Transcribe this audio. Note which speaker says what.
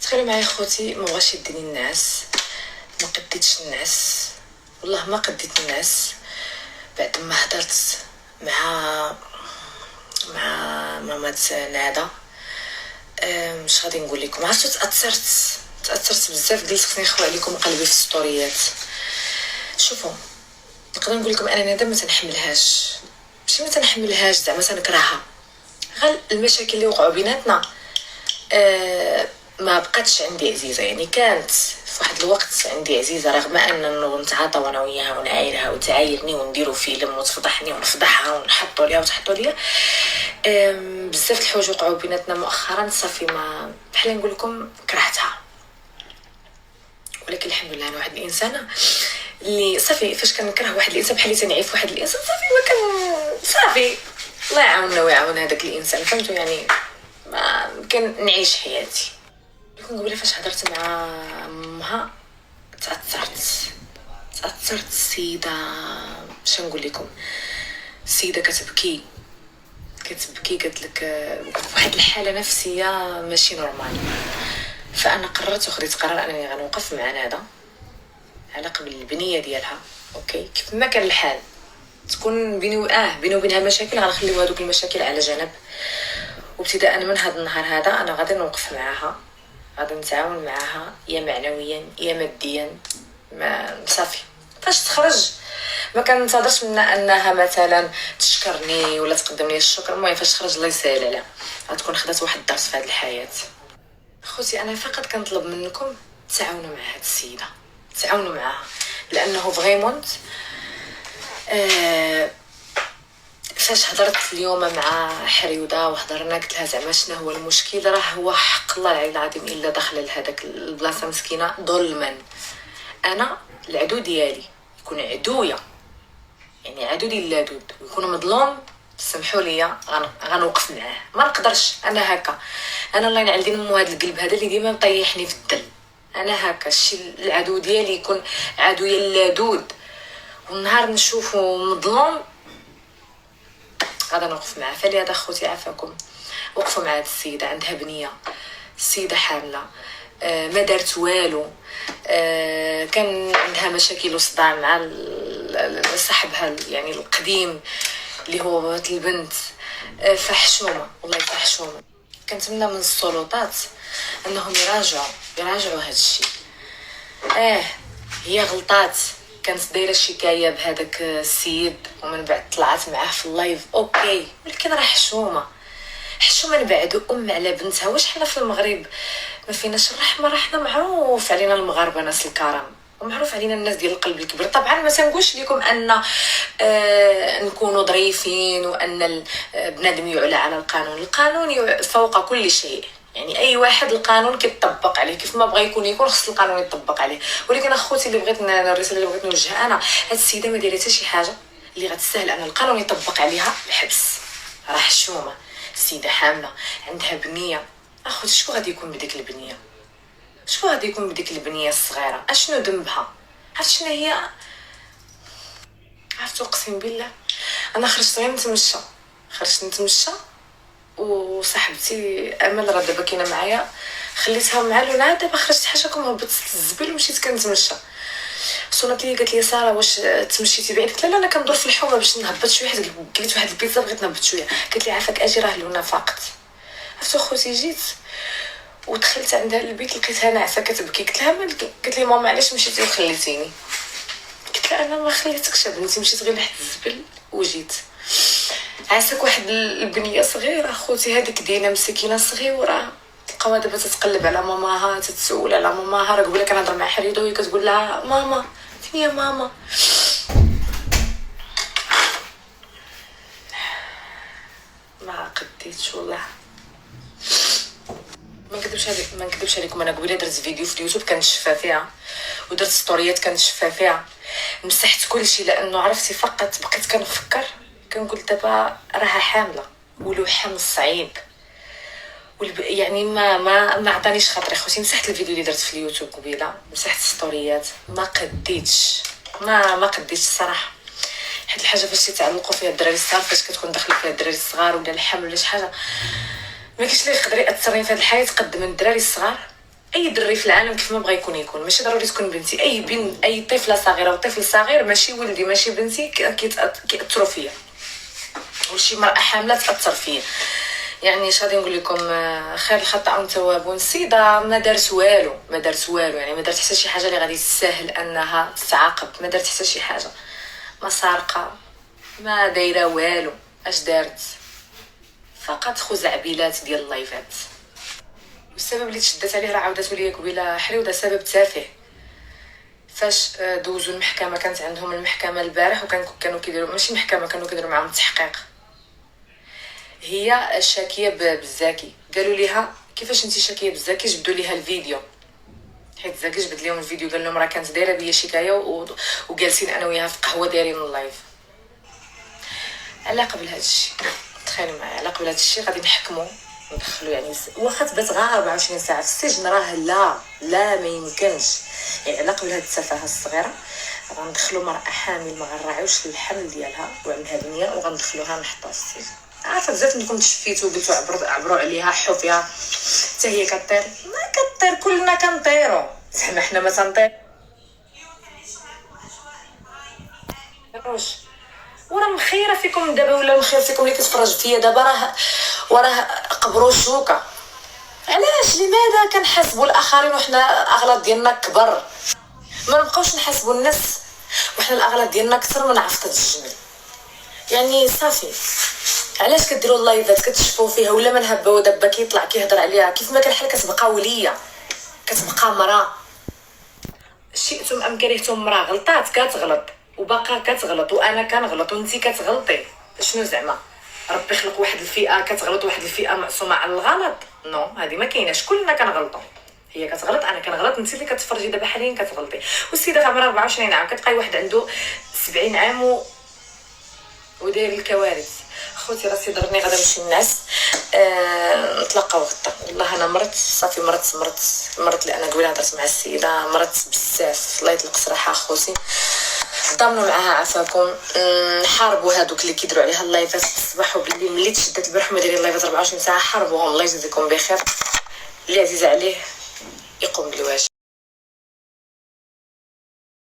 Speaker 1: تخيلوا معايا خوتي ما بغاش يديني النعاس. ما قديتش النعاس، والله ما قديت النعاس بعد ما هدرت مع مامات نادا. مش غادي نقول لكم، عرفتو تاثرت بزاف. قلت خصني نخوي عليكم قلبي في الستوريات. شوفوا، نقدر نقول لكم انا نادا ما تنحملهاش، ماشي ما تنحملهاش زعما تنكرهها، غير المشاكل اللي وقعوا بيناتنا ما بقاتش عندي عزيزه. يعني كانت في واحد الوقت عندي عزيزه، رغم ان نتعاطى انا وياها ونعايرها وتعايرني ونديروا فيلم وتفضحني ونفضحها ونحطوا ليها وتحطوا ليا. بزاف الحوايج وقعوا بيناتنا مؤخرا، صافي ما بحال نقول لكم كرهتها. ولكن الحمد لله انا واحد الانسانه اللي صافي فاش كنكره واحد الانسان بحال اللي تنعيف واحد الانسان، صافي ما كان صافي الله يعاوننا ويعاون هذاك الانسان، فهمتوا؟ يعني ما يمكن نعيش حياتي. قبل فاش هضرت مع امها تاثرت السيده. باش نقول لكم، السيده كتبكي قالت لك واحد الحاله نفسيه ماشي نورمال. فانا قررت وخديت قرار انني غنوقف مع ندى على قبل البنيه ديالها. اوكي، كيف ما كان الحال تكون بيني وبينها مشاكل، غنخليو هذوك المشاكل على جنب، وابتداء من هذا النهار هذا انا غادي نوقف معاها، غادي نتعاون معاها يا معنويا يا ماديا. ما صافي فاش تخرج ما كنتظرش منها انها مثلا تشكرني ولا تقدم لي الشكر. المهم فاش تخرج الله يسهل عليها، غتكون خدات واحد الدرس في هذه الحياه. خوتي انا فقط كنطلب منكم تعاونوا مع هاد السيده، تعاونوا معاها، لانه فريمون فاش هضرت اليوم مع حريوده وهضرنا قلت لها زعما شنو هو المشكل، راه هو حق الله العلي العظيم الا دخل لهداك البلاصه مسكينه ظلما. انا العدو ديالي يكون عدويا، يعني عدو ديال اللدود، ويكون مظلوم، سمحوا لي غنوقف معاه. ما نقدرش انا هكا، انا الله ينعل دين مو هذا القلب هذا اللي ديما مطيحني في الدل. انا هكا الشيء العدو ديالي يكون عدويا اللدود، والنهار نشوفه مظلوم غادا نوقف معاه. فلهذا خوتي عافاكم وقفوا مع هاد السيده، عندها بنيه، السيده حامله، ما دارت والو، كان عندها مشاكل وصداع مع صاحبها يعني القديم اللي هو بابات البنت. فحشومه والله فحشومه. كنتمنى من السلطات انهم يراجعوا هذا الشيء. هي غلطات، كانت دايره شكايه بهذاك السيد ومن بعد طلعت معاه في اللايف، اوكي، ولكن راه حشومه نبعدوا ام على بنتها. واش حنا في المغرب ما فيناش الرحمه؟ راه حنا معروف علينا المغاربه ناس الكرم، ومعروف علينا الناس ديال القلب الكبير. طبعا ما تنقولش لكم ان نكونوا ظريفين وان بنادم يعلى على القانون فوق كل شيء. يعني اي واحد القانون كيطبق عليه كيف ما بغى يكون خص القانون يطبق عليه. ولكن اخوتي اللي بغيت الرساله اللي بغيت نوجهها انا، هاد السيده ما دايره حتى شي حاجه اللي غتستاهل ان القانون يطبق عليها الحبس. راه حشومه، السيده حامله، عندها بنيه. اخوتي شكون غادي يكون بديك البنيه؟ شكون غادي يكون بديك البنيه الصغيره؟ اشنو ذنبها؟ عرفت شنو هي؟ عرفتو اقسم بالله انا خرجت غير نتمشى وصاحبتي امل راه دابا كاينه معايا، خليتها مع لونا. دابا خرجت حاشاكم هبطت الزبل ومشيت كنتمشى. صونت لي قالت لي ساره واش تمشيتي بعيد؟ قلت لها لا انا كندور في الحومه باش نهبط شويه، حيت قلت واحد البيتزا بغيت نهبط شويه. قالت لي عافاك اجي راه لونا فاقت. عرفتو خوتي جيت ودخلت عندها البيت لقيتها ناعسه كتبكي. قلت لها مالك؟ قالت لي ماما علاش مشيتي وخليتيني؟ قلت لها انا ما خليتكش بنتي، مشيت غير لحد الزبل وجيت. عساك واحد البنيه صغيره خوتي، هذيك دينا مسكينه صغيره، تلقاوها دابا تتقلب على ماماها، تتسول على ماماها. راه قبيله كنهضر مع حريده وهي كتقول لها ماما فين يا ماما. ما قديتش والله، ما نكذبش عليكم. انا قبيله درت فيديو في اليوتيوب كنشفى فيها، ودرت ستوريات كنشفى فيها، مسحت كلشي، لانه عرفتي فقط بقيت كنفكر كنقول دابا راها حامله ولو حمل صعيب. يعني ما عطانيش خاطري خوتي. مسحت الفيديو اللي درت في اليوتيوب قبيله، مسحت ستوريات، ما قديتش الصراحه. حيت الحاجه فاش يتعلقوا فيها الدراري الصغار، فاش كتكون داخله فيها الدراري الصغار ولا الحمل ولا شي حاجه، ما كاينش اللي يقدر ياثرني في هذه الحياه قد من الدراري الصغار. اي دري في العالم كيف ما بغى يكون ماشي ضروري تكون بنتي، اي بين اي طفله صغيره وطفل صغير ماشي ولدي ماشي بنتي كيأثروا فيا، وشي مرأة حامله تاثر فيا. يعني اش غادي نقول لكم، خير الخطا تواب. السيده ما دارت والو، يعني ما دارت حتى شي حاجه اللي غادي تسهل انها تتعاقب، ما دارت حتى شي حاجه، ما سارقه، ما دايره والو. اش دارت؟ فقط خزعبلات ديال اللايفات. والسبب اللي تشدت عليه راه عاودته ليا قبيله حريوده، سبب تافه. فاش دوزوا المحكمه، كانت عندهم المحكمه البارح وكانوا كيديروا ماشي محكمه، كانوا كيديروا معاهم التحقيق. هي شاكيه بالزاكي، قالوا ليها كيفاش انت شاكيه بالزاكي؟ جبدوا ليها الفيديو، حيت زاكي جبد لهم الفيديو قال لهم راه كانت دايره بيا شكايه وجالسين انا وياها في قهوه دايرين اللايف. على قبل هذا الشيء تخيلوا معايا، على قبل هذا الشيء غادي نحكموا ندخلوا، يعني واخا تبات غير 24 ساعه في السجن راه لا ما يمكنش. يعني على قبل هذه السفاهه الصغيره غندخلوا مرأة حامل ما غنراعيوش الحمل ديالها وعندها بنيه وغندخلوها نحطوها في السجن. عارفه بزاف منكم تشفيتوا وقلتوا عبروا عليها حو فيها حتى هي كطير، ما كطير، كلنا كنطيروا، زعما حنا ما تنطيروش. وراه مخيره فيكم دابا، ولا مخير فيكم اللي كتفرج فيا دابا، وراه قبروا شوكه. علاش؟ لماذا كنحاسبوا الاخرين وحنا الاغلاط ديالنا كبر؟ ما نبقاوش نحاسبوا الناس وحنا الاغلاط ديالنا كثر من عفطه الجمل. يعني صافي، علاش كديروا اللايفات كتشوفوا فيها ولا من هبه ودبه كيطلع كيهضر عليها كيف ما كان حال كتبقى وليه، كتبقى مراه. شئتم ام كرهتم، مراه غلطات كتغلط وباقا كتغلط، وانا كنغلط وانتي كتغلطي. شنو زعما ربي خلق واحد الفئه كتغلط واحد الفئه معصومه على الغلط؟ نو، هذه ما كايناش، كلنا كنغلطوا. هي كتغلط، انا كنغلط، انت اللي كتفرجي دابا حاليا كتغلطي. والسيده عمرها 24 عام كتلقاي واحد عنده 70 عام وداير الكوارث. خوتي راسي ضرني، غادا نمشي نعس. نتلاقاو غدا. والله انا مرت صافي، مرت لان قبيله هضرت مع السيده، مرت بزاف، الله يطلق سراحه خوتي. ضامنوا معاها عافاكم. حاربوا هادوك اللي كيديروا عليها اللايفات الصباح وبالليل، ملي تشدت البارح ما دايرين اللايفات 24 ساعه، حاربوهم. الله يجزيكم بخير. اللي عزيز عليه يقوم بالواجب.